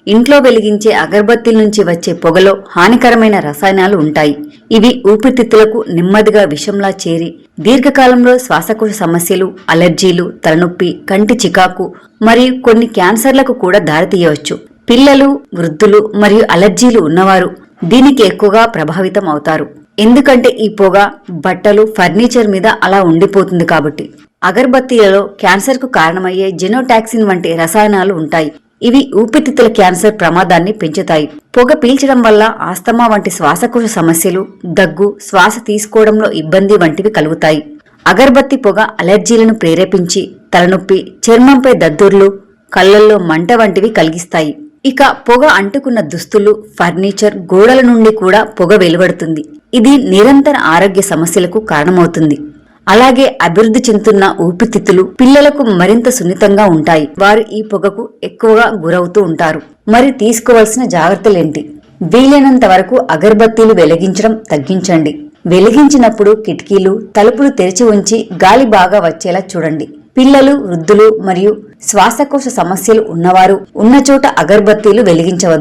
ఇంట్లో వెలిగించే అగరబత్తీల నుంచి వచ్చే పొగలో హానికరమైన రసాయనాలు ఉంటాయి. ఇవి ఊపిరితిత్తులకు నెమ్మదిగా విషంలా చేరి దీర్ఘకాలంలో శ్వాసకోశ సమస్యలు, అలర్జీలు, తలనొప్పి, కంటి చికాకు మరియు కొన్ని క్యాన్సర్లకు కూడా దారితీయవచ్చు. పిల్లలు, వృద్ధులు మరియు అలర్జీలు ఉన్నవారు దీనికి ఎక్కువగా ప్రభావితం అవుతారు. ఎందుకంటే ఈ పొగ బట్టలు, ఫర్నిచర్ మీద అలా ఉండిపోతుంది కాబట్టి. అగరబత్తీలలో క్యాన్సర్కు కారణమయ్యే జెనోటాక్సిన్ వంటి రసాయనాలు ఉంటాయి. ఇవి ఊపిరితిత్తుల క్యాన్సర్ ప్రమాదాన్ని పెంచుతాయి. పొగ పీల్చడం వల్ల ఆస్తమా వంటి శ్వాసకోశ సమస్యలు, దగ్గు, శ్వాస తీసుకోవడంలో ఇబ్బంది వంటివి కలుగుతాయి. అగరబత్తి పొగ అలర్జీలను ప్రేరేపించి తలనొప్పి, చర్మంపై దద్దుర్లు, కళ్లల్లో మంట వంటివి కలిగిస్తాయి. ఇక పొగ అంటుకున్న దుస్తులు, ఫర్నిచర్, గోడల నుండి కూడా పొగ వెలువడుతుంది. ఇది నిరంతర ఆరోగ్య సమస్యలకు కారణమవుతుంది. అలాగే అభివృద్ధి చెందుతున్న ఊపిరితిత్తులు పిల్లలకు మరింత సున్నితంగా ఉంటాయి. వారు ఈ పొగకు ఎక్కువగా గురవుతూ ఉంటారు. మరి తీసుకోవాల్సిన జాగ్రత్తలేంటి? వీలైనంత వరకు అగరబత్తీలు వెలిగించడం తగ్గించండి. వెలిగించినప్పుడు కిటికీలు, తలుపులు తెరిచి ఉంచి గాలి బాగా వచ్చేలా చూడండి. పిల్లలు, వృద్ధులు మరియు శ్వాసకోశ సమస్యలు ఉన్నవారు ఉన్న చోట అగరబత్తీలు వెలిగించవద్దు.